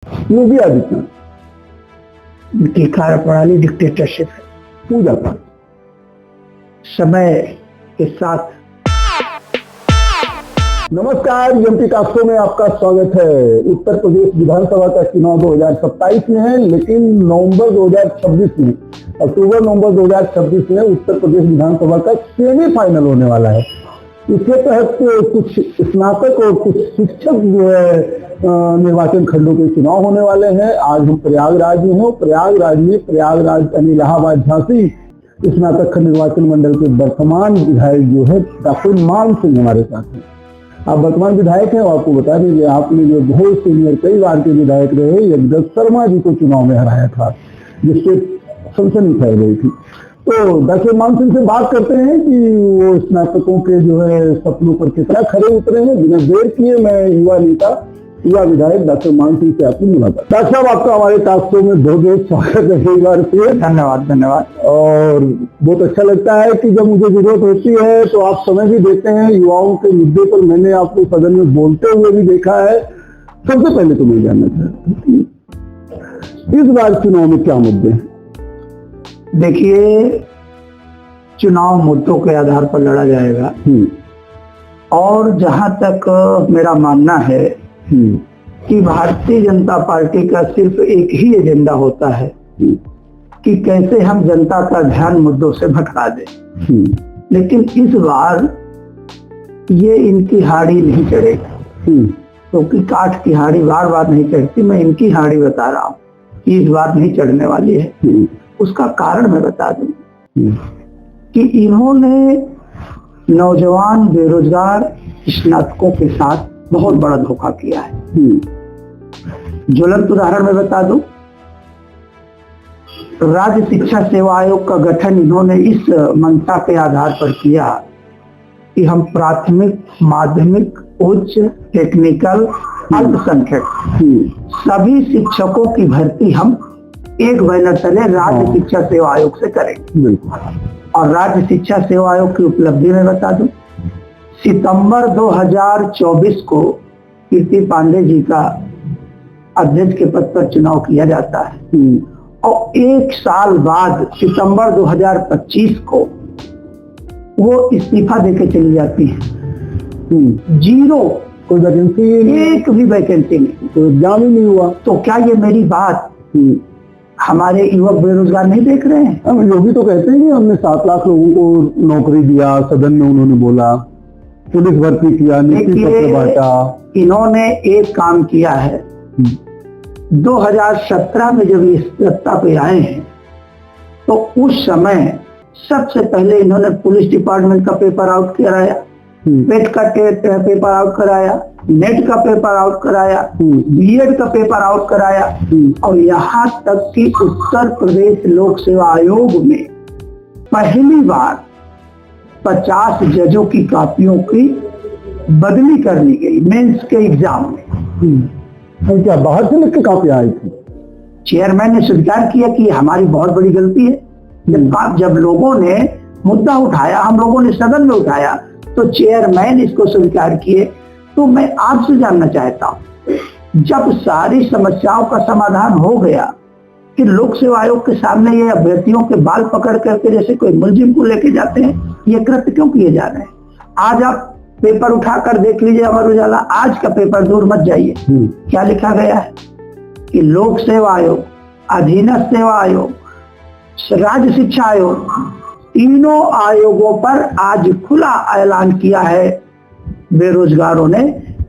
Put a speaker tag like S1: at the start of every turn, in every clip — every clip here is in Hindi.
S1: योगी आदित्यनाथ
S2: की कार्यप्रणाली डिक्टेटरशिप है।
S1: पूजा पाठ
S2: समय के साथ।
S1: नमस्कार, एमपी टॉक्सो में आपका स्वागत है। उत्तर प्रदेश विधानसभा का चुनाव 2027 में है, लेकिन नवंबर 2026 में, अक्टूबर नवंबर 2026 में उत्तर प्रदेश विधानसभा का सेमीफाइनल होने वाला है। इसके तहत कुछ स्नातक और कुछ शिक्षक जो है निर्वाचन खंडों के चुनाव होने वाले हैं। आज हम प्रयागराज में हैं। प्रयागराज यानी इलाहाबाद झांसी स्नातक खंड निर्वाचन मंडल के वर्तमान विधायक जो है डॉक्टर मान सिंह हमारे साथ हैं। आप वर्तमान विधायक हैं और आपको बता दीजिए, आपने जो बहुत सीनियर कई बार के विधायक रहे, यज्ञ शर्मा जी को चुनाव में हराया था, जिससे सनसनी फैल गई थी। तो डॉक्टर मान सिंह से बात करते हैं कि वो स्नातकों के जो है सपनों पर कितना खरे उतरे हैं। बिना देर किए मैं युवा विधायक डॉक्टर मान सिंह से आपकी मुलाकात। डॉक्टर साहब, आपका हमारे टॉक शो में बहुत स्वागत है। एक बार फिर
S2: धन्यवाद।
S1: और बहुत अच्छा लगता है कि जब मुझे जरूरत होती है तो आप समय भी देते हैं। युवाओं के मुद्दे पर मैंने आपको सदन में बोलते हुए भी देखा है। सबसे पहले तो मैं जानना चाहता हूँ, इस बार चुनाव में क्या मुद्दे हैं?
S2: देखिए, चुनाव मुद्दों के आधार पर लड़ा जाएगा और जहां तक मेरा मानना है कि भारतीय जनता पार्टी का सिर्फ एक ही एजेंडा होता है कि कैसे हम जनता का ध्यान मुद्दों से भटका दें। लेकिन इस बार ये इनकी हाड़ी नहीं चढ़ेगा, क्योंकि काठ की हाड़ी बार बार नहीं चढ़ती। मैं इनकी हाड़ी बता रहा हूँ कि इस बार नहीं चढ़ने वाली है। उसका कारण मैं बता दूं कि इन्होंने नौजवान बेरोजगार स्नातकों के साथ बहुत बड़ा धोखा किया है। ज्वलंत उदाहरण मैं बता दूं, राज्य शिक्षा सेवा आयोग का गठन इन्होंने इस मंशा के आधार पर किया कि हम प्राथमिक, माध्यमिक, उच्च, टेक्निकल, अल्पसंख्यक सभी शिक्षकों की भर्ती हम एक बैनर तले राज्य शिक्षा सेवा आयोग से करेंगे। और राज्य शिक्षा सेवा आयोग की उपलब्धि में बता दूं, सितंबर 2024 को कीर्ति पांडे जी का अध्यक्ष के पद पर चुनाव किया जाता है और एक साल बाद सितंबर 2025 को वो इस्तीफा देके चली जाती है। जीरो,
S1: कोई वैकेंसी,
S2: एक भी वैकेंसी नहीं,
S1: कोई एग्जाम ही नहीं हुआ।
S2: तो क्या ये मेरी बात हमारे युवक बेरोजगार नहीं देख रहे हैं?
S1: हम योगी तो कहते हैं कि हमने 7 लाख लोगों को नौकरी दिया। सदन में उन्होंने बोला पुलिस भर्ती किया, नीति पत्र बांटा।
S2: इन्होंने एक काम किया है, 2017 में जब ये सत्ता पे आए हैं तो उस समय सबसे पहले इन्होंने पुलिस डिपार्टमेंट का पेपर आउट कराया, पेट का पेपर आउट कराया, नेट का पेपर आउट कराया, बीएड का पेपर आउट कराया और यहाँ तक कि उत्तर प्रदेश लोक सेवा आयोग में पहली बार 50 जजों की कापियों की बदली कर ली गई मेंस के एग्जाम में।
S1: क्या बाहर से लिख के कापियां आई थी?
S2: चेयरमैन ने स्वीकार किया कि हमारी बहुत बड़ी गलती है। जब लोगों ने मुद्दा उठाया, हम लोगों ने सदन में उठाया, तो चेयरमैन इसको स्वीकार किए। तो मैं आपसे जानना चाहता हूँ, जब सारी समस्याओं का समाधान हो गया कि लोक सेवा आयोग के सामने ये अभ्यर्थियों के बाल पकड़ करके जैसे कोई मुलजिम को लेके जाते हैं, ये कृत्य क्यों किए जा रहे हैं? आज आप पेपर उठाकर देख लीजिए अमर उजाला, आज का पेपर दूर मत जाइए, क्या लिखा गया है कि लोक सेवा आयोग, अधीनस्थ सेवा आयोग, राज्य शिक्षा आयोग, तीनों आयोगों पर आज खुला ऐलान किया है बेरोजगारों ने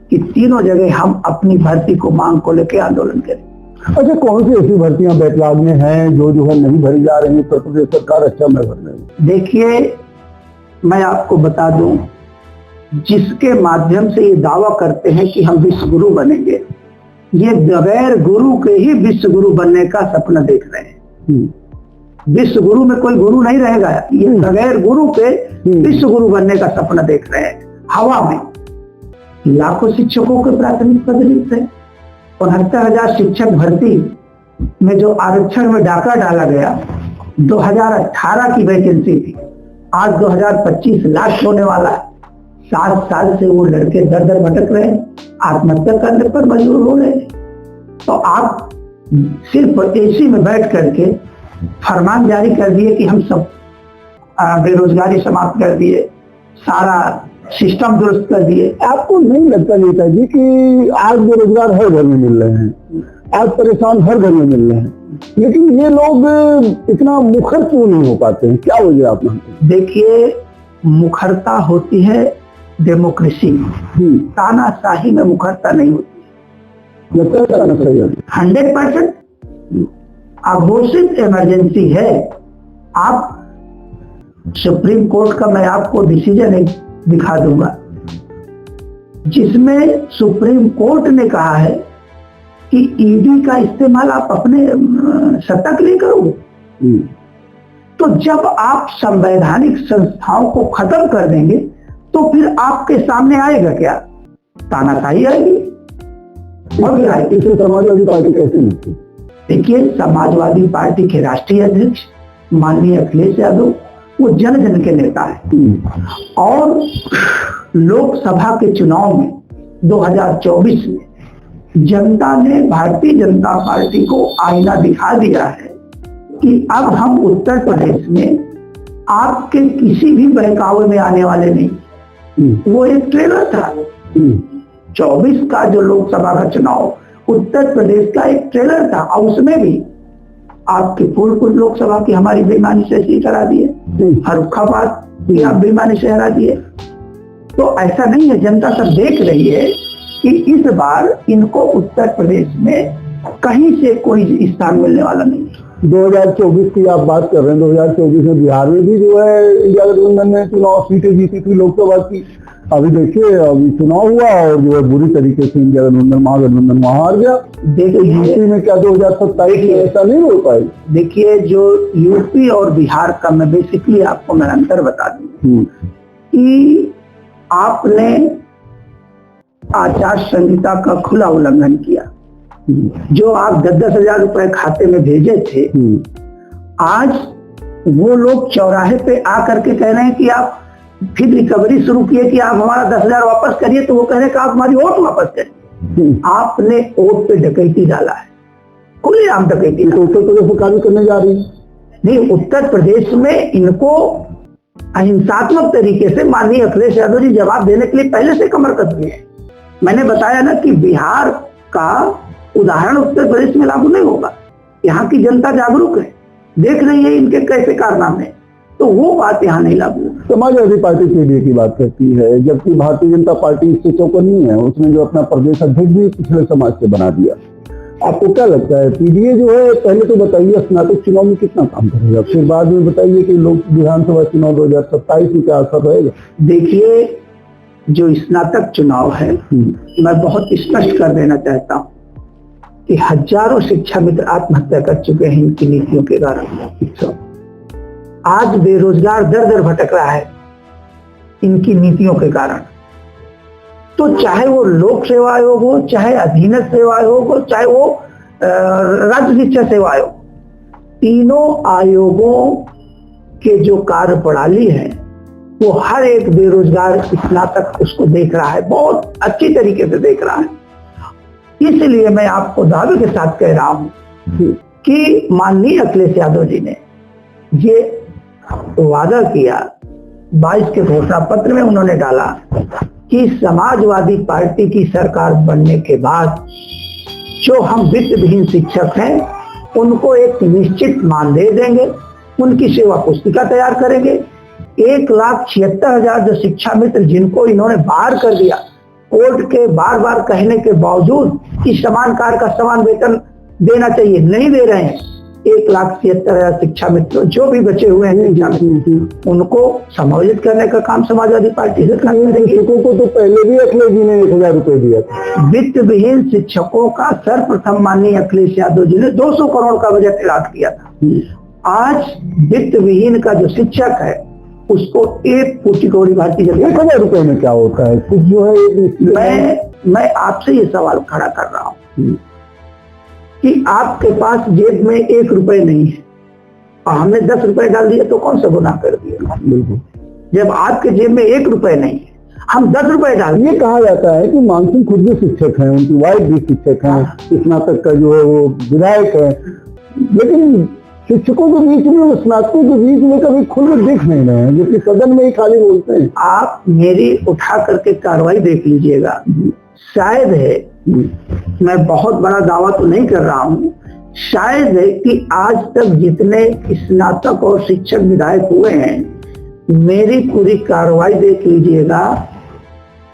S2: कि तीनों जगह हम अपनी भर्ती को मांग को लेकर आंदोलन करें।
S1: अच्छा, कौन सी ऐसी भर्तियां बैकलॉग में हैं जो है नहीं भरी जा रही है? उत्तर प्रदेश सरकार अच्छा मैं भर रही है।
S2: देखिए, मैं आपको बता दूं, जिसके माध्यम से ये दावा करते हैं कि हम विश्व गुरु बनेंगे, ये बगैर गुरु के ही विश्व गुरु बनने का सपना देख रहे हैं। विश्व गुरु में कोई गुरु नहीं रहेगा, ये बगैर गुरु के विश्व गुरु बनने का सपना देख रहे हैं। हवा में लाखों शिक्षकों के प्राथमिक पद रिक्त है। 69,000 शिक्षक भर्ती में जो आरक्षण में डाका डाला गया, 2018 की वैकेंसी थी, आज 2025 लाख होने वाला है। 7 साल से वो लड़के दर दर भटक रहे हैं, आत्महत्या करने पर मजबूर हो रहे हैं। तो आप सिर्फ एसी में बैठ करके फरमान जारी कर दिए कि हम सब बेरोजगारी समाप्त कर दिए, सारा सिस्टम दुरुस्त कर दिए।
S1: आपको नहीं लगता नेता जी कि आज बेरोजगार हर घर में मिल रहे हैं, आज परेशान हर घर में मिल रहे हैं, लेकिन ये लोग इतना मुखर क्यों नहीं हो पाते हैं? क्या वजह आप मानते हैं?
S2: देखिए, मुखरता होती है डेमोक्रेसी में, तानाशाही में मुखरता नहीं होती।
S1: लगता है तानाशाही है
S2: 100% अघोषित इमरजेंसी है। आप सुप्रीम कोर्ट का मैं आपको डिसीजन एक दिखा दूंगा, जिसमें सुप्रीम कोर्ट ने कहा है कि ईडी का इस्तेमाल आप अपने सत्ता के लिए करोगे। तो जब आप संवैधानिक संस्थाओं को खत्म कर देंगे तो फिर आपके सामने आएगा क्या? तानाशाही आएगी। और क्या आएगी?
S1: इससे समाजवादी पार्टी कैसे निकली?
S2: देखिए, समाजवादी पार्टी के राष्ट्रीय अध्यक्ष माननीय अखिलेश यादव वो जन जन के नेता है, और लोकसभा के चुनाव में 2024 में जनता ने भारतीय जनता पार्टी को आईना दिखा दिया है कि अब हम उत्तर प्रदेश में आपके किसी भी बहकावे में आने वाले नहीं। वो एक ट्रेलर था। 24 का जो लोकसभा का चुनाव उत्तर प्रदेश का एक ट्रेलर था, और उसमें भी आपके फूलपुर लोकसभा की हमारी बेईमानी से सीट हरा दिए, फर्रुखाबाद भी आप बेईमानी से हरा दिए। तो ऐसा नहीं है, जनता सब देख रही है कि इस बार इनको उत्तर प्रदेश में कहीं से कोई स्थान मिलने वाला नहीं है।
S1: 2024 की आप बात कर रहे हैं, 2024 में बिहार में भी जो है इंडिया गठबंधन ने चुनाव सीटें जीती थी लोकसभा की। अभी देखिए, अभी चुनाव हुआ और जो है बुरी तरीके से इंडिया गठबंधन महागठबंधन वहां हार गया। देखिए, यूपी में क्या 2027 में ऐसा नहीं हो पाएगा?
S2: देखिए, जो यूपी और बिहार का मैं बेसिकली आपको मैं अंतर बता दूं कि आपने आचार संहिता का खुला उल्लंघन किया। जो आप 10-10 हजार रुपए खाते में भेजे थे, आज वो लोग चौराहे पे आकर के कह रहे हैं कि आप फिर रिकवरी शुरू किए कि आप हमारा 10,000 वापस करिए, तो वो कह रहे हैं कि आप हमारी वोट वापस करिए। आपने वोट पे डकैती डाला है, खुलेआम डकैती।
S1: उत्तर प्रदेश में कार्य करने जा रही है।
S2: नहीं, उत्तर प्रदेश में इनको अहिंसात्मक तरीके से माननीय अखिलेश यादव जी जवाब देने के लिए पहले से कमर कस गए हैं। मैंने बताया ना कि बिहार का उदाहरण उत्तर प्रदेश में लागू नहीं होगा। यहाँ की जनता जागरूक है, देख रही है इनके कैसे कारनामे, तो वो बात यहाँ नहीं लागू।
S1: समाजवादी पार्टी पीडीए की बात करती है, जबकि भारतीय जनता पार्टी इससे चौकन्नी है। उसने जो अपना प्रदेश अध्यक्ष भी पिछले समाज से बना दिया। आपको क्या लगता है, पीडीए जो है, पहले तो बताइए स्नातक चुनाव में कितना काम करेगा, फिर बाद में बताइए कि लोक विधानसभा चुनाव 2027 में क्या असर रहेगा?
S2: देखिए, जो स्नातक चुनाव है, मैं बहुत स्पष्ट कर देना चाहता हूँ कि हजारों शिक्षा मित्र आत्महत्या कर चुके हैं इनकी नीतियों के कारण। आज बेरोजगार दर दर भटक रहा है इनकी नीतियों के कारण। तो चाहे वो लोक सेवा आयोग हो, चाहे अधीनस्थ सेवा आयोग हो, चाहे वो राज्य शिक्षा सेवा आयोग, तीनों आयोगों के जो कार्य प्रणाली है वो हर एक बेरोजगार स्नातक उसको देख रहा है, बहुत अच्छी तरीके से देख रहा है। इसलिए मैं आपको दावे के साथ कह रहा हूं कि माननीय अखिलेश यादव जी ने ये वादा किया, 22 के घोषणा पत्र में उन्होंने डाला कि समाजवादी पार्टी की सरकार बनने के बाद जो हम वित्त विहीन शिक्षक हैं उनको एक निश्चित मानदेय देंगे, उनकी सेवा पुस्तिका तैयार करेंगे। 1,76,000 जो शिक्षा मित्र जिनको इन्होंने बाहर कर दिया, कोर्ट के बार बार कहने के बावजूद कि समान कार्य का समान वेतन देना चाहिए, नहीं दे रहे हैं। 1,76,000 शिक्षा मित्र जो भी बचे हुए हैं उनको समायोजित करने का काम समाजवादी पार्टी सरकार करेगी।
S1: शिक्षकों को तो पहले भी अखिलेश जी ने 1,000 रुपए दिया था।
S2: वित्त विहीन शिक्षकों का सर्वप्रथम माननीय अखिलेश यादव जी ने 200 करोड़ का बजट अलॉट किया था। आज वित्त विहीन का जो शिक्षक है उसको 1 फूटी कौड़ी भारतीय जनता।
S1: 1,000 रुपए में क्या होता है? कुछ जो है,
S2: मैं आपसे ये सवाल खड़ा कर रहा हूँ कि आपके पास जेब में 1 रुपए नहीं है और हमने 10 रुपए डाल दिया तो कौन सा गुनाह कर दिया?
S1: बिल्कुल।
S2: जब आपके जेब में 1 रुपए नहीं है, हम 10 रुपए डाल।
S1: ये कहा जाता है कि मानसिंह खुद भी शिक्षक हैं, उनकी वाइफ भी शिक्षक हैं, स्नातक का जो है वो विधायक है, लेकिन शिक्षकों के बीच में और स्नातकों के बीच में कभी खुलकर देख नहीं रहे हैं, जो कि सदन में ही खाली बोलते हैं।
S2: आप मेरी उठा करके कार्रवाई देख लीजिएगा, शायद है, मैं बहुत बड़ा दावा तो नहीं कर रहा हूँ, शायद है कि आज तक जितने स्नातक और शिक्षक विधायक हुए हैं, मेरी पूरी कार्रवाई देख लीजिएगा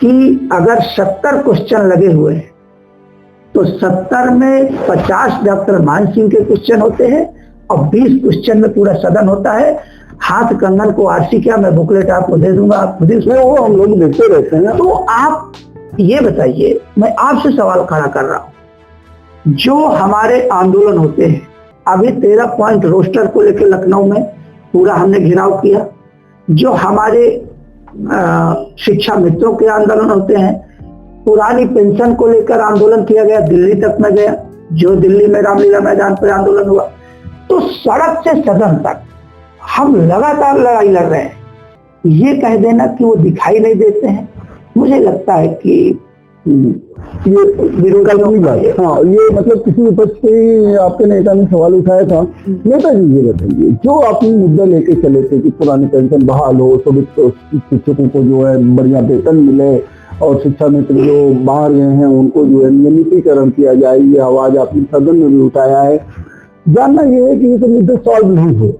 S2: कि अगर 70 क्वेश्चन लगे हुए हैं तो 70 में 50 डॉक्टर मान सिंह के क्वेश्चन होते हैं और 20 क्वेश्चन में पूरा सदन होता है। हाथ कंगन को आरसी क्या, मैं बुकलेट आपको दे दूंगा, आप खुद उसमें
S1: वो हम लोग देखते रहते हैं।
S2: तो आप ये बताइए, मैं आपसे सवाल खड़ा कर रहा हूं, जो हमारे आंदोलन होते हैं, अभी 13 पॉइंट रोस्टर को लेकर लखनऊ में पूरा हमने घेराव किया, जो हमारे शिक्षा मित्रों के आंदोलन होते हैं, पुरानी पेंशन को लेकर आंदोलन किया गया, दिल्ली तक में गया, जो दिल्ली में रामलीला मैदान पर आंदोलन हुआ, तो सड़क से सदन तक हम लगातार लड़ाई लड़ रहे हैं। ये कह देना कि वो दिखाई नहीं देते हैं, मुझे लगता है कि
S1: ये विरोधात्मक बात है। हाँ, ये मतलब किसी विपक्ष के आपके नेता ने सवाल उठाया था, नेता जी ये बताइए, जो आपने मुद्दा लेके चले थे कि पुरानी पेंशन बहाल हो, सभी शिक्षकों को जो है बढ़िया वेतन मिले और शिक्षा मित्र जो बाहर गए हैं उनको जो है नियमितीकरण किया जाए, ये आवाज आपने सदन में भी उठाया है। जानना ये है कि ये सब मुद्दे सॉल्व नहीं हुए,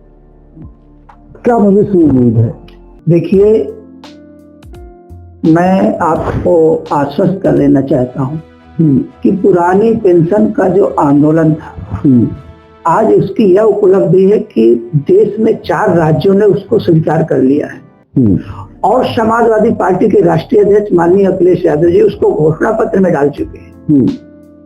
S1: क्या भविष्य उम्मीद है?
S2: देखिए, मैं आपको आश्वस्त कर देना चाहता हूं कि पुरानी पेंशन का जो आंदोलन था, आज उसकी यह उपलब्धि है कि देश में 4 राज्यों ने उसको स्वीकार कर लिया है और समाजवादी पार्टी के राष्ट्रीय अध्यक्ष माननीय अखिलेश यादव जी उसको घोषणा पत्र में डाल चुके हैं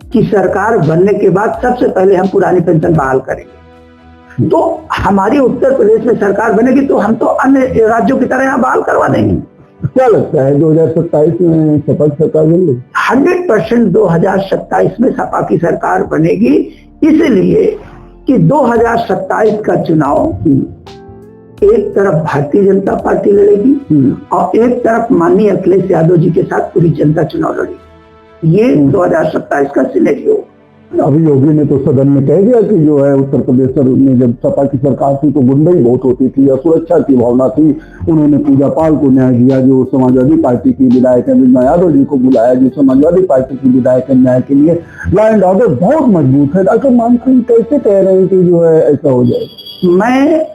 S2: कि सरकार बनने के बाद सबसे पहले हम पुरानी पेंशन बहाल करेंगे। तो हमारी उत्तर प्रदेश में सरकार बनेगी तो हम तो अन्य राज्यों की तरह यहाँ बहाल करवा देंगे।
S1: क्या लगता है 2027 में सपा की सरकार बनेगी?
S2: 100% 2027 में सपा की सरकार बनेगी, इसलिए कि 2027 का चुनाव एक तरफ भारतीय जनता पार्टी लड़ेगी और एक तरफ माननीय अखिलेश यादव जी के साथ पूरी जनता चुनाव लड़ेगी। ये 2027 का सिनेरियो।
S1: अभी योगी ने तो सदन में कह दिया कि जो है उत्तर प्रदेश में जब सपा की सरकार थी तो गुंडाई बहुत होती थी, असुरक्षा की भावना थी। उन्होंने पूजा पाल को न्याय दिया, जो समाजवादी पार्टी की विधायक है बिजमा यादव जी को बुलाया, जो समाजवादी पार्टी की विधायक है, न्याय के लिए लॉ एंड ऑर्डर बहुत मजबूत है। डॉक्टर मान सिंह कैसे कह रहे हैं कि जो है ऐसा हो जाए?
S2: मैं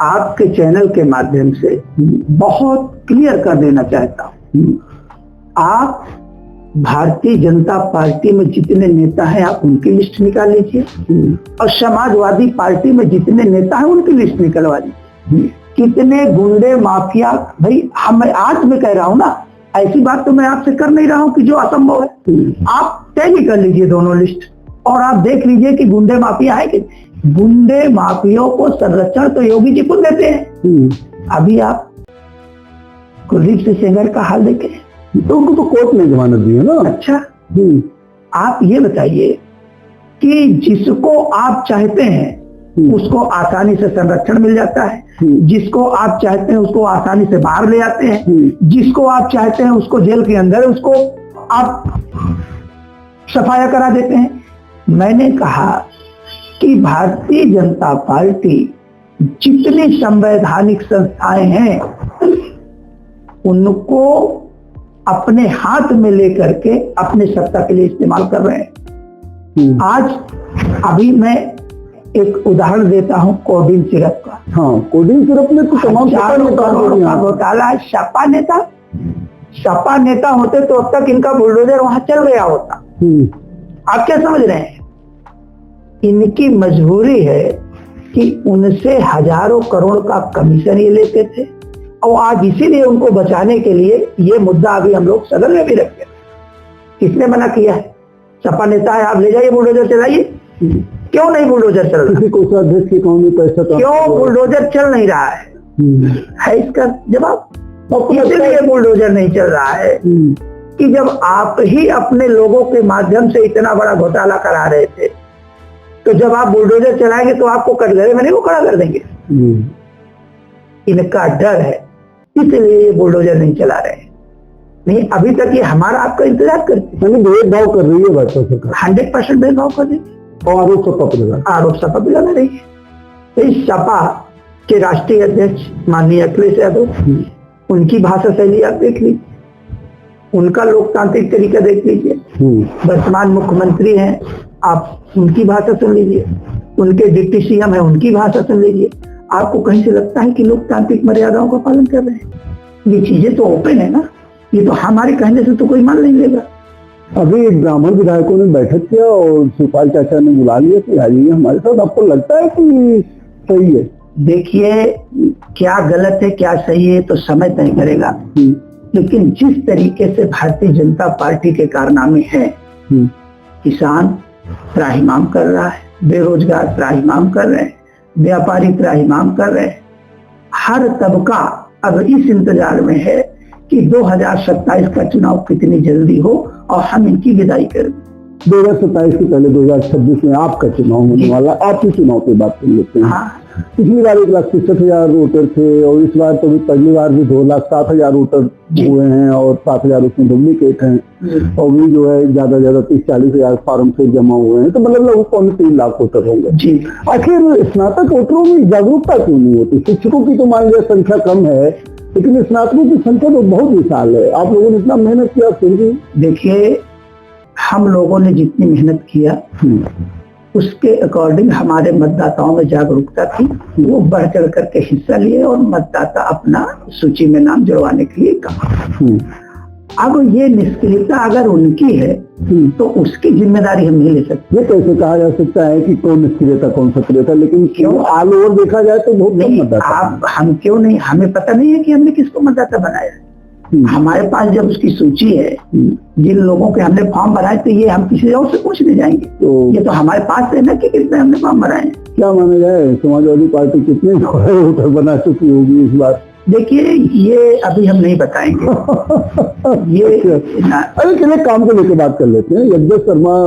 S2: आपके चैनल के माध्यम से बहुत क्लियर कर देना चाहता हूँ, आप भारतीय जनता पार्टी में जितने नेता हैं आप उनकी लिस्ट निकाल लीजिए और समाजवादी पार्टी में जितने नेता हैं उनकी लिस्ट निकलवा लीजिए। कितने गुंडे माफिया, भाई हम आज मैं कह रहा हूं ना, ऐसी बात तो मैं आपसे कर नहीं रहा हूं कि जो असंभव है। आप तय कर लीजिए दोनों लिस्ट और आप देख लीजिए कि गुंडे माफिया है कि गुंडे माफियों को संरक्षण तो योगी जी खुद देते हैं। अभी आप कुलदीप सिंह सेंगर का हाल देखें
S1: तो उनको तो कोर्ट ने जमानत दी है ना।
S2: अच्छा, आप ये बताइए कि जिसको आप चाहते हैं उसको आसानी से संरक्षण मिल जाता है, जिसको आप चाहते हैं उसको आसानी से बाहर ले आते हैं, जिसको आप चाहते हैं उसको जेल के अंदर उसको आप सफाया करा देते हैं। मैंने कहा कि भारतीय जनता पार्टी जितनी संवैधानिक संस्थाएं हैं उनको अपने हाथ में लेकर के अपने सत्ता के लिए इस्तेमाल कर रहे हैं। आज अभी मैं एक उदाहरण देता हूं कोडिन सिरप का।
S1: हाँ, कोडिन सिरप में तो तमाम
S2: घोटाला है। सपा नेता होते तो अब तक इनका बुलडोजर वहां चल गया होता। आप क्या समझ रहे हैं? इनकी मजबूरी है कि उनसे हजारों करोड़ का कमीशन ये लेते थे और आज इसीलिए उनको बचाने के लिए ये मुद्दा अभी हम लोग सदन में भी रखते हैं। किसने मना किया है? सपा नेता है, आप ले जाइए बुलडोजर चलाइए। क्यों नहीं बुलडोजर चल रहा?
S1: कोषाध्यक्ष के अकाउंट में पैसा
S2: क्यों बुलडोजर चल नहीं रहा है इसका जवाब? इसलिए बुलडोजर नहीं चल रहा है कि जब आप ही अपने लोगों के माध्यम से इतना बड़ा घोटाला करा रहे थे तो जब आप बुलडोजर चलाएंगे तो आपको कटघरे में नहीं वो खड़ा कर देंगे। इनका डर है, इसलिए ये बुलडोजर नहीं चला रहे हैं। नहीं, अभी तक ये हमारा आपका इंतजार करती है।
S1: यानी भेदभाव कर रही है भाजपा सरकार,
S2: 100% भेदभाव कर रही है
S1: और आरोप सपा पर लगा।
S2: आरोप सपा भी लगा रही है। तो इस सपा के राष्ट्रीय अध्यक्ष माननीय अखिलेश यादव, उनकी भाषा शैली आप देख लीजिए, उनका लोकतांत्रिक तरीका देख लीजिए। वर्तमान मुख्यमंत्री हैं, आप उनकी भाषा सुन लीजिए, उनके डिप्टी सीएम है, उनकी भाषा सुन लीजिए। आपको कहीं से लगता है कि लोकतांत्रिक मर्यादाओं का पालन कर रहे हैं? ये चीजें तो ओपन है ना, ये तो हमारे कहने से तो कोई मान नहीं लेगा।
S1: अभी एक ब्राह्मण विधायकों ने बैठक किया और शिवपाल चाचा ने बुला लिया कि आइए हमारे साथ। आपको लगता है कि सही है?
S2: देखिए, क्या गलत है क्या सही है तो समय तय करेगा, लेकिन जिस तरीके से भारतीय जनता पार्टी के कारनामे हैं, किसान त्राहिमाम कर रहा है, बेरोजगार त्राहिमाम कर रहे हैं, व्यापारी त्राहिमाम कर रहे हैं, हर तबका अब इस इंतजार में है कि 2027 का चुनाव कितनी जल्दी हो और हम इनकी विदाई कर दें।
S1: 2027 के पहले 2026 में आपका चुनाव होने वाला, आपके चुनाव की बात कर लेते हैं।
S2: हाँ।
S1: पिछली बार 1,63,000 वोटर थे और इस बार तो पहली बार भी 2,07,000 वोटर हुए हैं और 7,000 उसमें डुप्लीकेट हैं, और भी जो है ज्यादा 30-40,000 फार्म से जमा हुए हैं, तो मतलब लगभग 3 लाख वोटर होंगे। आखिर स्नातक वोटरों में जागरूकता क्यों नहीं होती? शिक्षकों की तो मान लिया संख्या कम है, लेकिन स्नातकों की संख्या तो बहुत विशाल है। आप लोगों ने इतना मेहनत किया फिर भी?
S2: देखिए, हम लोगों ने जितनी मेहनत किया उसके अकॉर्डिंग हमारे मतदाताओं में जागरूकता थी, वो बढ़ चढ़ करके हिस्सा लिए और मतदाता अपना सूची में नाम जुड़वाने के लिए कहा। अब ये निष्क्रियता अगर उनकी है तो उसकी जिम्मेदारी हम नहीं ले सकते।
S1: ये कैसे कहा जा सकता है कि कौन निष्क्रिय था कौन सक्रिय था? लेकिन क्यों ऑल ओवर देखा जाए तो बहुत कम मतदाता।
S2: आप हम क्यों नहीं, हमें पता नहीं है कि हमने किसको मतदाता बनाया। हमारे पास जब उसकी सूची है, जिन लोगों के हमने फॉर्म भराए, तो ये हम किसी और से पूछने जाएंगे? तो ये तो हमारे पास है ना कि कितने हमने फॉर्म भराए।
S1: क्या माना जाए, समाजवादी पार्टी कितने वोटर बना चुकी होगी इस बार?
S2: देखिए, ये अभी हम नहीं बताएंगे। ये
S1: अरे चलिए काम को लेकर बात कर लेते हैं। यज्ञ शर्मा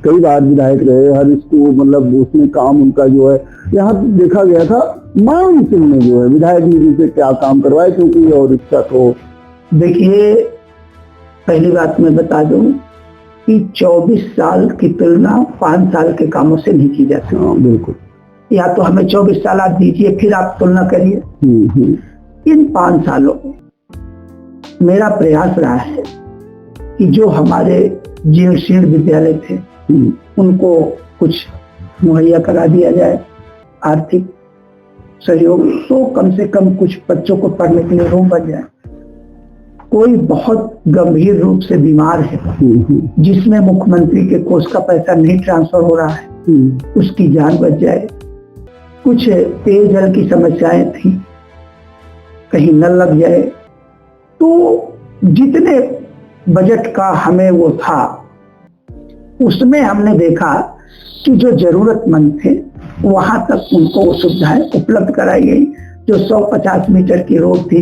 S1: कई बार विधायक रहे, हर इसको मतलब उसमें काम उनका जो है यहाँ देखा गया था। मान सिंह ने जो है विधायक निधि से क्या काम करवाए, क्योंकि और इच्छा तो।
S2: देखिए, पहली बात मैं बता दूं कि 24 साल की तुलना 5 साल के कामों से नहीं की जाती।
S1: बिल्कुल।
S2: या तो हमें 24 साल आप दीजिए, फिर आप तुलना करिए। इन 5 सालों में मेरा प्रयास रहा है कि जो हमारे जीर्ण शीर्ण विद्यालय थे उनको कुछ मुहैया करा दिया जाए, आर्थिक सहयोग, तो कम से कम कुछ बच्चों को पढ़ने के लिए रूम बन जाए। कोई बहुत गंभीर रूप से बीमार है जिसमें मुख्यमंत्री के कोष का पैसा नहीं ट्रांसफर हो रहा है, उसकी जान बच जाए। कुछ पेयजल की समस्याएं थी, कहीं नल लग जाए। तो जितने बजट का हमें वो था, उसमें हमने देखा कि जो जरूरतमंद थे वहां तक उनको सुविधाएं उपलब्ध कराई गई। जो 150 मीटर की रोड थी,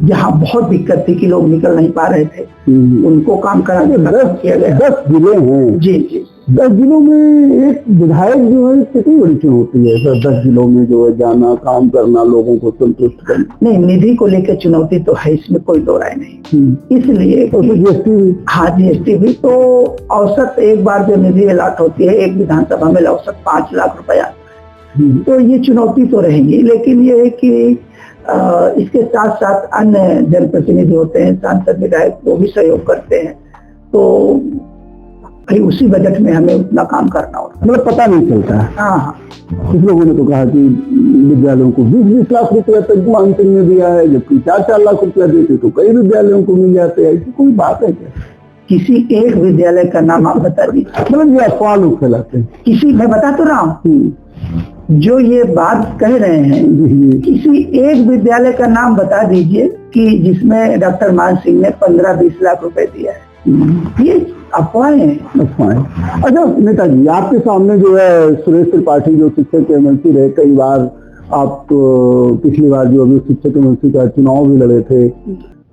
S2: जहां बहुत दिक्कत थी कि लोग निकल नहीं पा रहे थे, उनको काम करा किया गया।
S1: 10 जिले हैं
S2: जी।
S1: 10 जिलों में एक विधायक जो है कितनी बड़ी चुनौती है सर? 10 जिलों में जो है जाना, काम करना, लोगों को संतुष्ट करना।
S2: नहीं, निधि को लेकर चुनौती तो है, इसमें कोई दो राय नहीं। इसलिए
S1: जीएसटी,
S2: हाँ जीएसटी भी तो औसत एक बार जो निधि अलॉट होती है एक विधानसभा में औसत 5 लाख रुपया, तो ये चुनौती तो रहेगी। लेकिन ये है कि इसके साथ साथ अन्य जनप्रतिनिधि होते हैं, सांसद विधायक, वो भी सहयोग करते हैं, तो भाई उसी बजट में हमें उतना काम करना होता है।
S1: मतलब पता नहीं चलता है।
S2: हाँ,
S1: कुछ लोगों ने तो कहा कि विद्यालयों को 20-20 लाख रुपया तक मान सिंह ने दिया है, जबकि 4-4 लाख रुपया देते तो कई विद्यालयों को मिल जाते हैं। ऐसी कोई बात है क्या?
S2: किसी एक विद्यालय का नाम आप बता दीजिए।
S1: मतलब ये अफवाह लोग फैलाते हैं।
S2: किसी, मैं बता तो रहा हूँ, जो ये बात कह रहे हैं, किसी एक विद्यालय का नाम बता दीजिए कि जिसमें डॉक्टर मान सिंह ने 15-20 लाख रुपए दिया है। ये अफवाहें हैं।
S1: अच्छा नेताजी, आपके सामने जो है सुरेश त्रिपाठी जो शिक्षक एमएलसी रहे, कई बार आप पिछली बार जो अभी शिक्षक एमएलसी का चुनाव भी लड़े थे,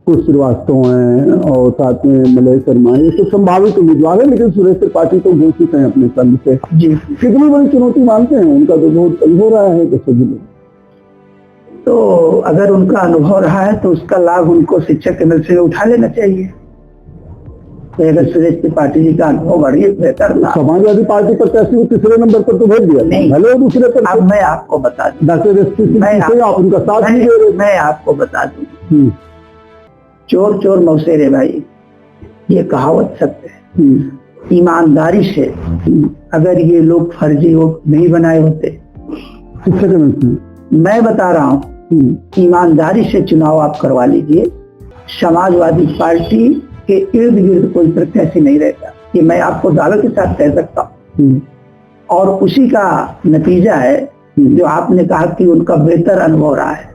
S1: कुछ श्रीवास्तव हैं और साथ में मलय शर्मा, ये सब संभावित उम्मीदवार है, लेकिन सुरेश त्रिपाठी तो घोषित हैं अपने संघ से। कितनी बड़ी चुनौती मानते हैं? उनका तो बहुत अनुभव रहा है दसों जिले।
S2: तो अगर उनका अनुभव रहा है तो उसका लाभ उनको शिक्षक एमएलसी में उठा लेना चाहिए। तो अगर सुरेश त्रिपाठी जी का अनुभव बढ़िया बेहतर था।
S1: समाजवादी पार्टी प्रत्याशी को तीसरे नंबर पर तो भेज दिया,
S2: नहीं,
S1: भले वो दूसरे पर।
S2: अब मैं आपको बता दूं,
S1: डॉक्टर आप उनका साथ नहीं दे रहे।
S2: मैं आपको बता दूं, चोर चोर मौसेरे भाई, ये कहावत सत्य है। ईमानदारी से अगर ये लोग फर्जी वोट नहीं बनाए होते, मैं बता रहा हूँ, ईमानदारी से चुनाव आप करवा लीजिए, समाजवादी पार्टी के इर्द गिर्द कोई प्रत्याशी नहीं रहता, ये मैं आपको दावे के साथ कह सकता हूँ। और उसी का नतीजा है जो आपने कहा कि उनका बेहतर अनुभव रहा है,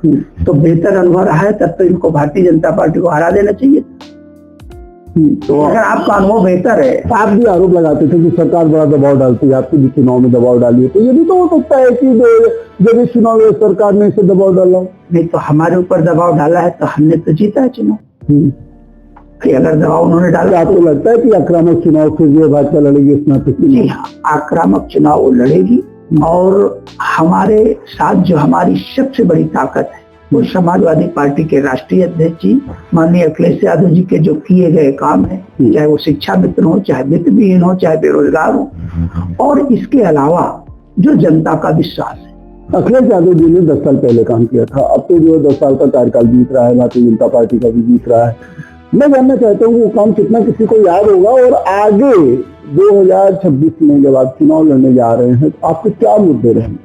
S2: तो बेहतर अनुभव रहा है तब तो इनको भारतीय जनता पार्टी को हरा देना चाहिए। तो अगर आपका अनुभव बेहतर है,
S1: आप भी आरोप लगाते थे कि सरकार बड़ा दबाव डालती है, आपके भी चुनाव में दबाव डाली है, तो ये भी तो हो सकता है कि जब इस चुनाव में सरकार ने इसे दबाव डाला।
S2: नहीं तो हमारे ऊपर दबाव डाला है तो हमने तो जीता है चुनाव। अगर दबाव उन्होंने डाला,
S1: आपको लगता है कि आक्रामक चुनाव फिर ये भाजपा लड़ेगी इस नाते?
S2: जी हाँ, आक्रामक चुनाव वो लड़ेगी। और हमारे साथ जो हमारी सबसे बड़ी ताकत है वो समाजवादी पार्टी के राष्ट्रीय अध्यक्ष जी माननीय अखिलेश यादव जी के जो किए गए काम है, चाहे वो शिक्षा मित्र हो, चाहे वित्त विहीन हो, चाहे बेरोजगार हो, और इसके अलावा जो जनता का विश्वास है।
S1: अखिलेश यादव जी ने 10 साल पहले काम किया था, अब तो जो 10 साल का कार्यकाल बीत रहा है, भारतीय जनता पार्टी का भी बीत रहा है। मैं जानना चाहता हूँ वो काम कितना किसी को याद होगा, और आगे 2026 में जब आप चुनाव लड़ने जा रहे हैं तो आपके क्या मुद्दे रहेंगे?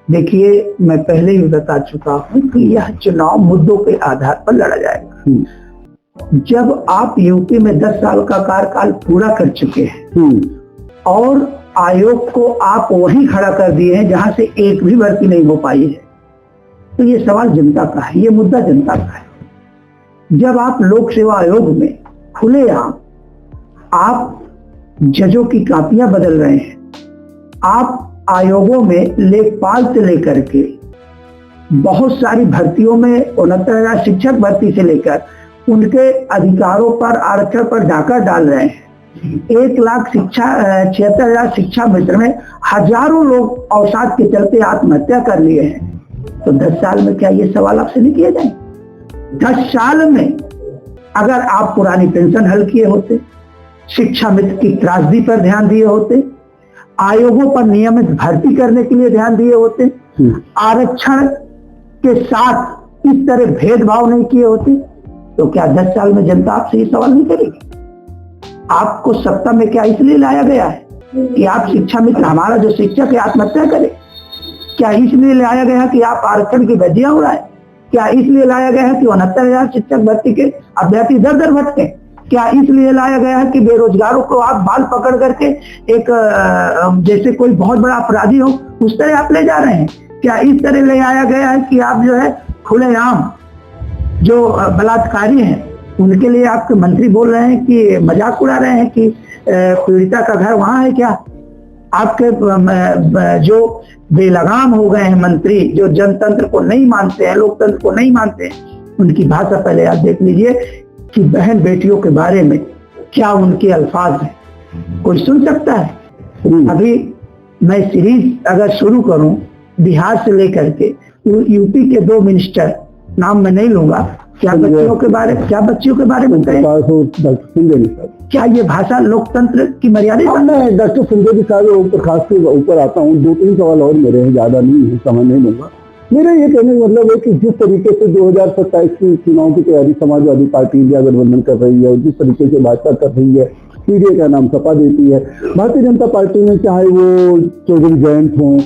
S2: देखिए, मैं पहले ही बता चुका हूँ कि यह चुनाव मुद्दों के आधार पर लड़ा जाएगा। जब आप यूपी में 10 साल का कार्यकाल पूरा कर चुके हैं और आयोग को आप वहीं खड़ा कर दिए हैं जहां से एक भी भर्ती नहीं हो पाई है, तो ये सवाल जनता का है, ये मुद्दा जनता का है। जब आप लोक सेवा आयोग में खुलेआम आप जजों की कापियां बदल रहे हैं, आप आयोगों में लेखपाल से लेकर के बहुत सारी भर्तियों में 69,000 शिक्षक भर्ती से लेकर उनके अधिकारों पर, आरक्षण पर डाका डाल रहे हैं, 1,76,000 शिक्षा मित्र में हजारों लोग अवसाद के चलते आत्महत्या कर लिए हैं, तो 10 साल में क्या ये सवाल आपसे नहीं किए जाए? 10 साल में अगर आप पुरानी पेंशन हल किए होते, शिक्षा मित्र की त्रासदी पर ध्यान दिए होते, आयोगों पर नियमित भर्ती करने के लिए ध्यान दिए होते, आरक्षण के साथ इस तरह भेदभाव नहीं किए होते, तो क्या 10 साल में जनता आपसे ये सवाल नहीं करेगी? आपको सत्ता में क्या इसलिए लाया गया है कि आप शिक्षा मित्र, हमारा जो शिक्षक है, आत्महत्या करे? क्या इसलिए लाया गया कि आप आरक्षण की धज्जियां उड़ाएं? क्या इसलिए लाया गया है कि 69,000 शिक्षक भर्ती के अभ्यर्थी दर दर भटके? क्या इसलिए लाया गया है कि बेरोजगारों को आप बाल पकड़ करके एक जैसे कोई बहुत बड़ा अपराधी हो उस तरह आप ले जा रहे हैं? क्या इस तरह ले आया गया है कि आप जो है खुलेआम जो बलात्कारी हैं उनके लिए आपके मंत्री बोल रहे हैं कि मजाक उड़ा रहे हैं कि पीड़िता का घर वहां है क्या? आपके जो बेलगाम हो गए हैं मंत्री, जो जनतंत्र को नहीं मानते हैं, लोकतंत्र को नहीं मानते हैं, उनकी भाषा पहले आप देख लीजिए कि बहन बेटियों के बारे में क्या उनके अल्फाज हैं, कोई सुन सकता है? अभी मैं सीरीज अगर शुरू करूं बिहार से लेकर के यूपी के 2 मिनिस्टर, नाम मैं नहीं लूंगा, क्या बच्चियों के बारे में कहें? क्या ये भाषा लोकतंत्र की मर्यादा?
S1: मैं डॉक्टर संजय जी साहब खास के ऊपर आता हूँ, 2-3 सवाल और मेरे हैं, ज्यादा नहीं है, समय नहीं लूंगा। मेरा ये कहने का मतलब है कि जिस तरीके से 2027 की चुनाव की तैयारी समाजवादी पार्टी इंडिया गठबंधन कर रही है और जिस तरीके से भाजपा कर रही है, पीडीए का नाम सपा देती है, भारतीय जनता पार्टी में चाहे वो चौधरी जयंत हों,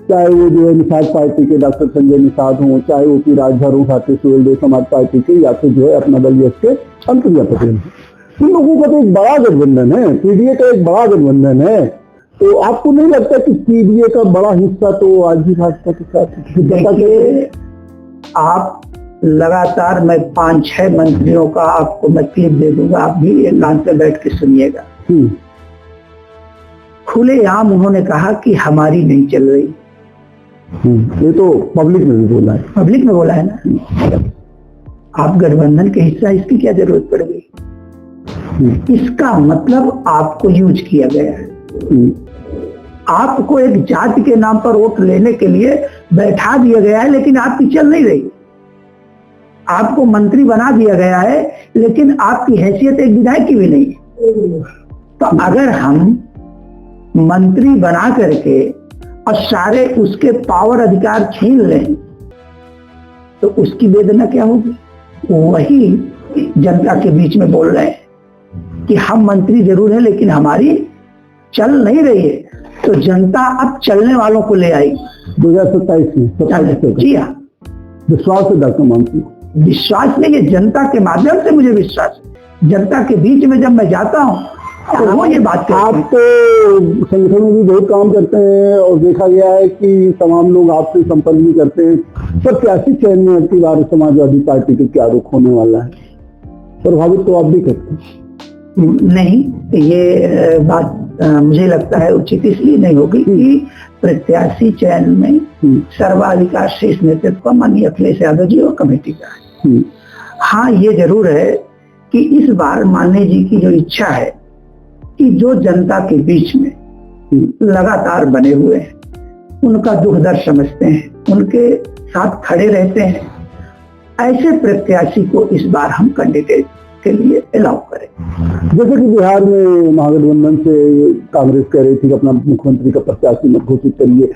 S1: चाहे वो जो है निषाद पार्टी के डॉक्टर संजय निषाद हों, चाहे वो पी राजभर हों भारतीय सुहेलदेव समाज पार्टी के, या फिर जो है अपना दल यश के अनुप्रिया पटेल, इन लोगों का तो एक बड़ा गठबंधन है, पीडीए का एक बड़ा गठबंधन है। तो आपको नहीं लगता कि पीडीए का बड़ा हिस्सा तो आज भी भाजपा के साथ?
S2: देखिए, आप लगातार, मैं 5-6 मंत्रियों का आपको मैं क्लिप दे दूंगा, आप भी एकांत पे बैठ के सुनिएगा। खुलेआम उन्होंने कहा कि हमारी नहीं चल रही।
S1: ये तो पब्लिक में भी बोला है,
S2: पब्लिक में बोला है ना। आप गठबंधन के हिस्सा, इसकी क्या जरूरत पड़ गई? इसका मतलब आपको यूज किया गया है, आपको एक जाति के नाम पर वोट लेने के लिए बैठा दिया गया है, लेकिन आपकी चल नहीं रही। आपको मंत्री बना दिया गया है, लेकिन आपकी हैसियत एक विधायक की भी नहीं है। तो अगर हम मंत्री बना करके और सारे उसके पावर अधिकार छीन लें तो उसकी वेदना क्या होगी। वही जनता के बीच में बोल रहे हैं कि हम मंत्री जरूर है लेकिन हमारी चल नहीं रही है, तो जनता अब चलने वालों को ले आई
S1: 2027 में।
S2: जी हाँ,
S1: विश्वास है डॉक्टर मान सिंह?
S2: विश्वास नहीं है, जनता के माध्यम से मुझे विश्वास है। जनता के बीच में जब मैं जाता हूँ तो वो ये बात
S1: आप तो संगठन में भी बहुत काम करते हैं और देखा गया है कि तमाम लोग आपसे संपर्क भी करते हैं। प्रत्याशी चयन में अगली बार समाजवादी पार्टी के क्या रुख होने वाला है? प्रभावित तो आप भी करते हैं?
S2: नहीं, ये बात मुझे लगता है उचित इसलिए नहीं होगी कि प्रत्याशी चयन में सर्वाधिकार शीर्ष नेतृत्व माननीय अखिलेश यादव जी और कमेटी का है। हाँ, ये जरूर है कि इस बार माननीय जी की जो इच्छा है कि जो जनता के बीच में लगातार बने हुए हैं, उनका दुख दर्द समझते हैं, उनके साथ खड़े रहते हैं, ऐसे प्रत्याशी को इस बार हम कैंडिडेट के लिए अलाउ करें।
S1: जैसे कि बिहार में महागठबंधन से कांग्रेस कह रही थी कि अपना मुख्यमंत्री का प्रत्याशी मत घोषित करिए।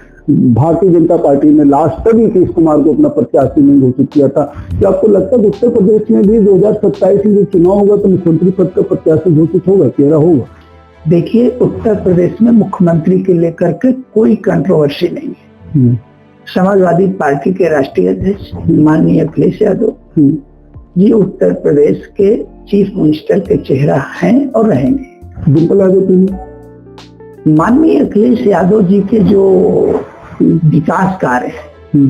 S1: भारतीय जनता पार्टी ने लास्ट तक नीतीश कुमार को अपना प्रत्याशी नहीं घोषित किया था। क्या आपको लगता है कि उत्तर प्रदेश में भी 2027 में जो चुनाव होगा तो मुख्यमंत्री पद का प्रत्याशी घोषित होगा, चेहरा होगा?
S2: देखिए, उत्तर प्रदेश में मुख्यमंत्री के लेकर के कोई कंट्रोवर्सी नहीं है। समाजवादी पार्टी के राष्ट्रीय अध्यक्ष माननीय अखिलेश यादव ये उत्तर प्रदेश के चीफ मिनिस्टर के चेहरा हैं और रहेंगे।
S1: बिल्कुल आगे
S2: माननीय अखिलेश यादव जी के जो विकास कार्य है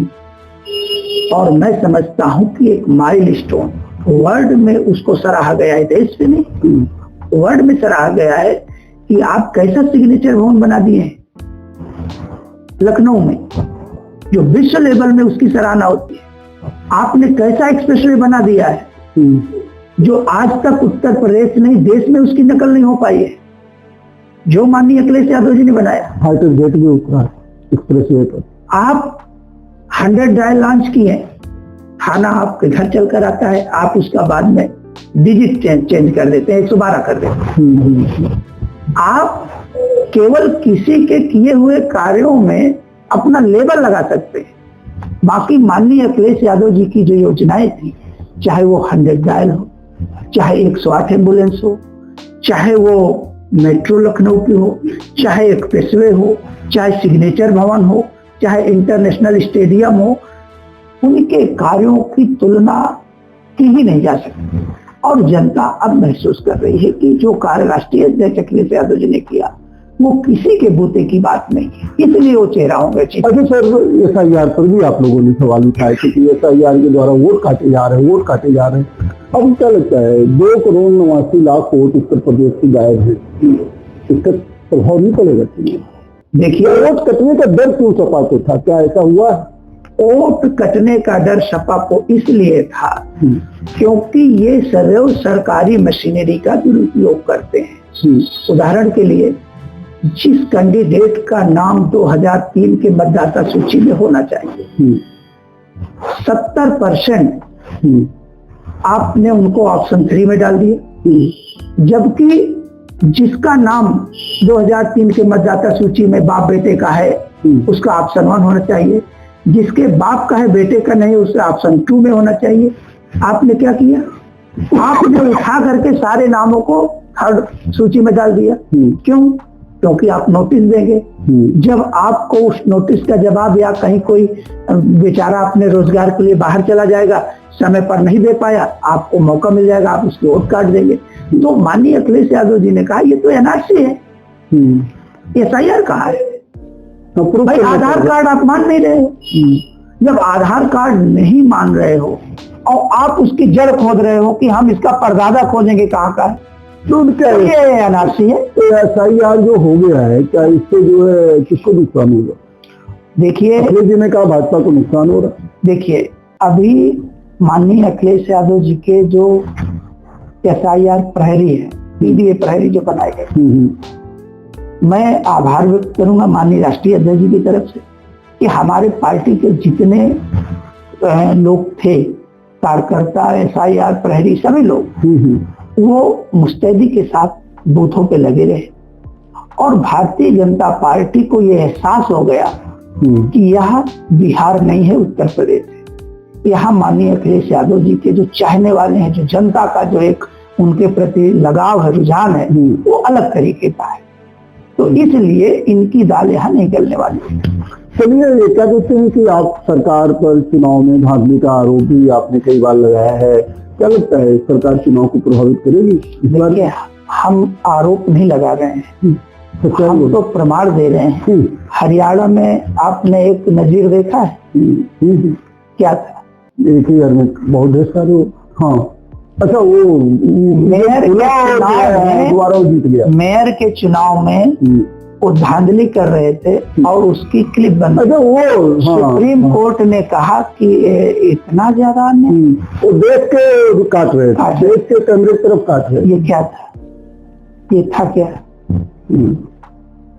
S2: और मैं समझता हूं कि एक माइलस्टोन वर्ल्ड में उसको सराहा गया है, देश में नहीं वर्ल्ड में सराहा गया है कि आप कैसा सिग्नेचर भवन बना दिए हैं लखनऊ में, जो विश्व लेवल में उसकी सराहना होती है। आपने कैसा एक्सप्रेसवे बना दिया है जो आज तक उत्तर प्रदेश नहीं देश में उसकी नकल नहीं हो पाई है, जो माननीय अखिलेश यादव जी ने बनाया।
S1: हाईटेक गेट भी उतरा एक्सप्रेसवे पर।
S2: आप 100 डायल लॉन्च किए, खाना आपके घर चलकर आता है, आप उसका बाद में डिजिट चेंज कर देते हैं, 112 कर देते हैं। आप केवल किसी के किए हुए कार्यों में अपना लेबल लगा सकते हैं। बाकी माननीय अखिलेश यादव जी की जो योजनाएं थी, चाहे वो 100 डायल हो, चाहे 108 एम्बुलेंस हो, चाहे वो मेट्रो लखनऊ की हो, चाहे एक्सप्रेसवे हो, चाहे सिग्नेचर भवन हो, चाहे इंटरनेशनल स्टेडियम हो, उनके कार्यों की तुलना की ही नहीं जा सकती। और जनता अब महसूस कर रही है कि जो कार्य राष्ट्रीय अध्यक्ष अखिलेश यादव जी ने किया वो किसी के बूते की बात नहीं, इसलिए वो चेहरा होंगे।
S1: अच्छा सर, SIR पर भी आप लोगों ने सवाल उठाया कि SIR के द्वारा वोट काटे जा रहे हैं। अब क्या लगता है 2,89,00,000 वोट उत्तर प्रदेश की गायब है, इसका प्रभाव नहीं पड़ेगा?
S2: देखिए,
S1: वोट कटने का डर क्यों सपा को था, क्या ऐसा हुआ?
S2: वोट कटने का डर सपा को इसलिए था क्योंकि ये सदैव सरकारी मशीनरी का दुरुपयोग करते हैं। उदाहरण के लिए, जिस कैंडिडेट का नाम 2003 के मतदाता सूची में होना चाहिए 70% आपने उनको ऑप्शन 3 में डाल दिया, जबकि जिसका नाम 2003 के मतदाता सूची में बाप बेटे का है उसका ऑप्शन 1 होना चाहिए, जिसके बाप का है बेटे का नहीं उसका ऑप्शन 2 में होना चाहिए। आपने क्या किया, आपने उठा करके सारे नामों को थर्ड सूची में डाल दिया। क्यों? क्योंकि आप नोटिस देंगे, जब आपको उस नोटिस का जवाब या कहीं कोई बेचारा अपने रोजगार के लिए बाहर चला जाएगा, समय पर नहीं दे पाया, आपको मौका मिल जाएगा, आप उसके वोट काट देंगे। तो माननीय अखिलेश यादव जी ने कहा ये तो NRC है, SIR कहा है, भाई आधार कार्ड आप मान नहीं रहे हो। जब आधार कार्ड नहीं मान रहे हो और आप उसकी जड़ खोद रहे हो कि हम इसका परदादा खोजेंगे कहाँ का है, तो ये NRC है।
S1: तो SIR जो हो गया है, क्या इससे जो है किसको नुकसान होगा?
S2: देखिए,
S1: अखिलेश जी ने कहा भाजपा को नुकसान हो रहा है।
S2: देखिए, अभी माननीय अखिलेश यादव जी के जो SIR प्रहरी है, PDA प्रहरी जो बनाए गए, मैं आभार व्यक्त करूंगा माननीय राष्ट्रीय अध्यक्ष जी की तरफ से कि हमारे पार्टी के जितने लोग थे, कार्यकर्ता, SIR प्रहरी, सभी लोग वो मुस्तैदी के साथ बूथों पे लगे रहे और भारतीय जनता पार्टी को यह एहसास हो गया कि यह बिहार नहीं है, उत्तर प्रदेश है। यहाँ माननीय अखिलेश यादव जी के जो चाहने वाले हैं, जो जनता का जो एक उनके प्रति लगाव है, रुझान है, वो अलग तरीके का है। तो इसलिए इनकी दाल यहाँ नहीं गलने वाली।
S1: चलिए, ये क्या कहते हैं कि आप सरकार पर चुनाव में धांधली का आरोप भी आपने कई बार लगाया है, क्या लगता है सरकार चुनाव को प्रभावित करेगी इस बार?
S2: देखिए, हम आरोप नहीं लगा रहे हैं, हम तो प्रमाण दे रहे हैं। हरियाणा में आपने एक नजीर देखा है? क्या था?
S1: एक ही घर में बहुत ढेर सारे। हाँ, अच्छा, वो
S2: मेयर के चुनाव में
S1: दोबारा जीत गया।
S2: मेयर के चुनाव में वो धांधली कर रहे थे और उसकी क्लिप बन।
S1: अच्छा, वो
S2: सुप्रीम कोर्ट ने कहा कि इतना ज्यादा नहीं,
S1: वो देख के काट रहे थे, देख के कैमरे की तरफ काट रहे।
S2: ये क्या था? ये था क्या?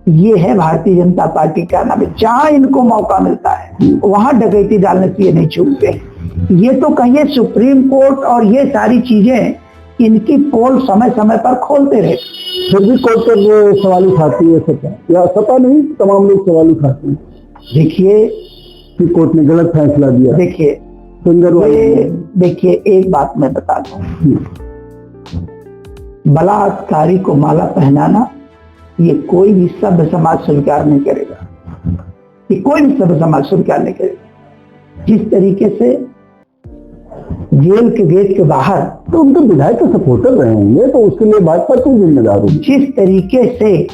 S2: ये है भारतीय जनता पार्टी का नाम। जहां इनको मौका मिलता है वहां डकैती डालने से ये नहीं चूकते। ये तो कहिए सुप्रीम कोर्ट और ये सारी चीजें इनकी पोल समय समय पर खोलते रहे,
S1: फिर भी कोर्ट पर सवाल उठाती है सपा, या सपा नहीं, तमाम लोग सवाल उठाते हैं।
S2: देखिए
S1: कि कोर्ट ने गलत फैसला दिया।
S2: देखिए देखिए, एक बात मैं बता दूं, बलात्कारी को माला पहनाना ये कोई भी सभ्य समाज स्वीकार नहीं करेगा। ये कोई भी सभ्य समाज स्वीकार नहीं करेगा। जिस तरीके से जेल के गेट के बाहर,
S1: तो उनके विधायक के सपोर्टर रहे होंगे, तो उसके लिए भाजपा क्यों जिम्मेदार होगी?
S2: जिस तरीके से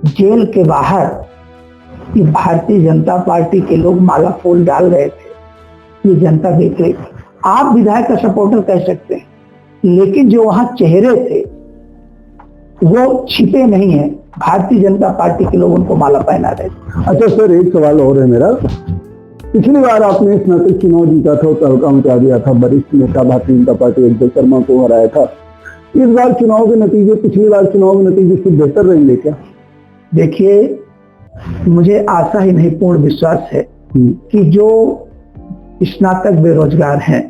S2: जेल के बाहर ये भारतीय जनता पार्टी के लोग माला फूल डाल रहे थे, ये जनता देख रही थी। आप विधायक का सपोर्टर कह सकते हैं, लेकिन जो वहां चेहरे थे वो छिपे नहीं है। भारतीय जनता पार्टी के लोग उनको माला पहना रहे थे।
S1: अच्छा सर, एक सवाल और है मेरा। पिछली बार आपने इस नाते चुनाव जीता था, तहलका मचा दिया था, वरिष्ठ नेता भारतीय जनता पार्टी अजय शर्मा को हराया था। इस बार चुनाव के नतीजे, पिछली बार चुनाव के नतीजे से बेहतर रहेंगे क्या?
S2: देखिए, मुझे आशा ही नहीं, पूर्ण विश्वास है कि जो स्नातक बेरोजगार हैं,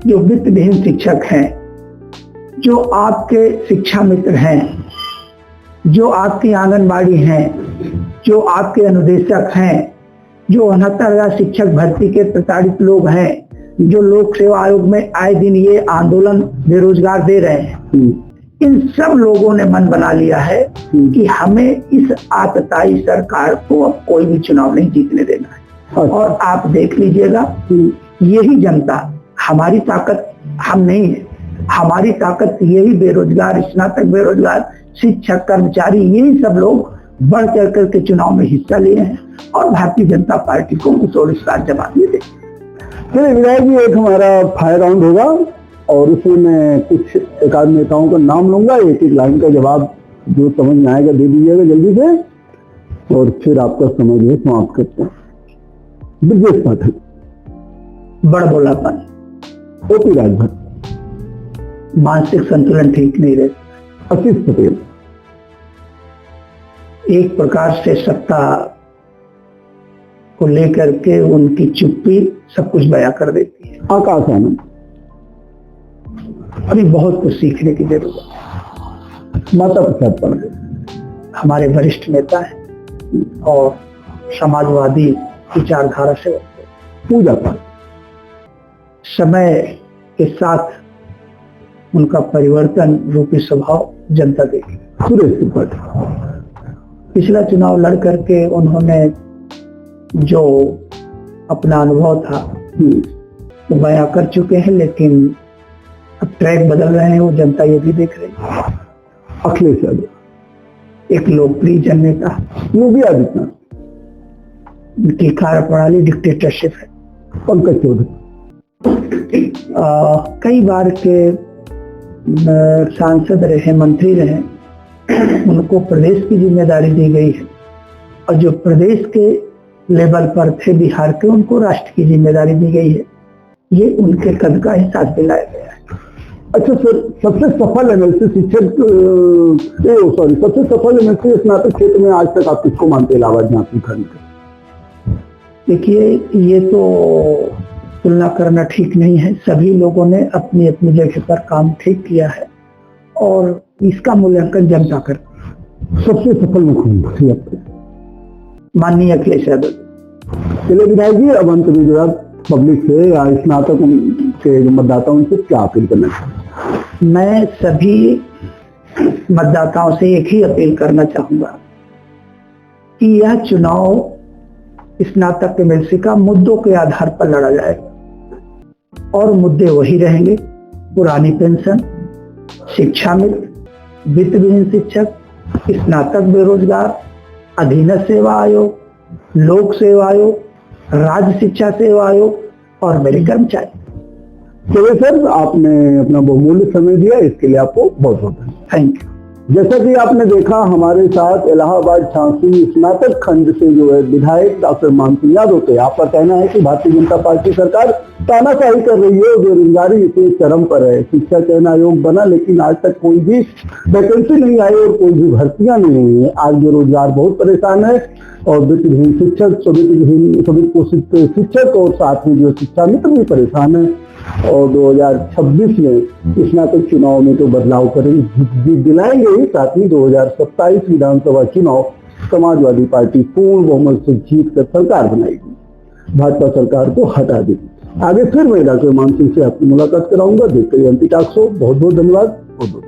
S2: जो वित्तविहीन शिक्षक हैं, जो आपके शिक्षा मित्र हैं, जो आपकी आंगनबाड़ी हैं, जो आपके अनुदेशक हैं, जो 69,000 शिक्षक भर्ती के प्रताड़ित लोग हैं, जो लोक सेवा आयोग में आए दिन ये आंदोलन बेरोजगार दे रहे हैं, इन सब लोगों ने मन बना लिया है कि हमें इस आतताई सरकार को अब कोई भी चुनाव नहीं जीतने देना है। और आप देख लीजिएगा, यही जनता, हमारी ताकत हम नहीं है, हमारी ताकत यही बेरोजगार, स्नातक बेरोजगार, शिक्षक, कर्मचारी, यही सब लोग बढ़ चढ़ करके चुनाव में हिस्सा लिए हैं और भारतीय जनता पार्टी को किशोर स्टार जमा दिए थे।
S1: चलिए विधायक जी, एक हमारा फायर राउंड होगा और उसमें मैं कुछ एक आध नेताओं का नाम लूंगा, एक एक लाइन का जवाब जो समझ में आएगा दे दीजिएगा जल्दी से, और फिर आपका समय जो है समाप्त करते हैं। ब्रजेश पाठक,
S2: बड़बोलापन,
S1: ओपी राजभर,
S2: मानसिक संतुलन ठीक नहीं रहता,
S1: आशीष पटेल,
S2: एक प्रकार से सत्ता को लेकर के उनकी चुप्पी सब कुछ बयां कर देती है,
S1: आकाश आनंद,
S2: अभी बहुत कुछ सीखने की जरूरत है,
S1: माता प्रसाद पांडे,
S2: हमारे वरिष्ठ नेता हैं और समाजवादी विचारधारा से,
S1: पूजा पाठ,
S2: समय के साथ उनका परिवर्तन रूपी स्वभाव जनता देगी,
S1: सुरेश त्रिपाठी,
S2: पिछला चुनाव लड़ करके उन्होंने जो अपना अनुभव था वो बयां कर चुके हैं, लेकिन अब ट्रैक बदल रहे हैं, वो जनता ये भी देख रही है।
S1: अखिलेश यादव,
S2: एक लोकप्रिय जन नेता,
S1: योगी आदित्यनाथ,
S2: उनकी कार्य प्रणाली डिक्टेटरशिप है,
S1: पंकज चौधरी,
S2: कई बार के सांसद रहे, मंत्री रहे, उनको प्रदेश की जिम्मेदारी दी गई है और जो प्रदेश के लेवल पर थे बिहार के, उनको राष्ट्र की जिम्मेदारी दी गई है। ये उनके कद का एहसास दिलाया गया है।
S1: अच्छा सर, सबसे सफल एमएलसी शिक्षक, सबसे सफल एमएलसी स्नातक क्षेत्र में आज तक आप किसको मानते हैं इलाहाबाद झांसी खंड के?
S2: देखिए, ये तो तुलना करना ठीक नहीं है। सभी लोगों ने अपनी अपनी जगह पर काम ठीक किया है और इसका मूल्यांकन जनता कर।
S1: सबसे सफल मुख्यमंत्री आपके
S2: माननीय अखिलेश यादव।
S1: चलिए विधायक जी, अब अंत में जो है पब्लिक से या स्नातक के जो मतदाता उनसे क्या अपील करना चाहते?
S2: मैं सभी मतदाताओं से एक ही अपील करना चाहूंगा कि यह चुनाव स्नातक एमएलसी का मुद्दों के आधार पर लड़ा जाएगा और मुद्दे वही रहेंगे: पुरानी पेंशन, शिक्षा मित्र, वित्तविहीन शिक्षक, स्नातक बेरोजगार, अधीनस्थ सेवा आयोग, लोक सेवा आयोग, राज्य शिक्षा सेवा आयोग और मेरे कर्मचारी।
S1: चलिए सर, आपने अपना बहुमूल्य समय दिया, इसके लिए आपको बहुत बहुत धन्यवाद।
S2: Thank you.
S1: जैसा कि आपने देखा, हमारे साथ इलाहाबाद झांसी स्नातक खंड से जो है विधायक डॉक्टर मान सिंह यादव थे। आपका कहना है कि भारतीय जनता पार्टी सरकार तानाशाही कर रही है, बेरोजगारी इतनी चरम पर है। शिक्षा चयन आयोग बना लेकिन आज तक कोई भी वैकेंसी नहीं आई और कोई भी भर्तियां नहीं हुई है। आज बेरोजगार बहुत परेशान है और वित्तविहीन शिक्षक, सभी पोषित शिक्षक और साथ में जो शिक्षा मित्र भी परेशान है। और 2026 में स्नातक चुनाव में तो बदलाव करेंगे, जीत दिलाएंगे ही, साथ ही 2027 विधानसभा चुनाव समाजवादी पार्टी पूर्ण बहुमत से जीत कर सरकार बनाएगी, भाजपा सरकार को हटा देगी। आगे फिर मैं डॉक्टर मान सिंह से आपकी मुलाकात कराऊंगा। देखते रहिए एमपी टॉक शो। बहुत बहुत धन्यवाद। बहुत बहुत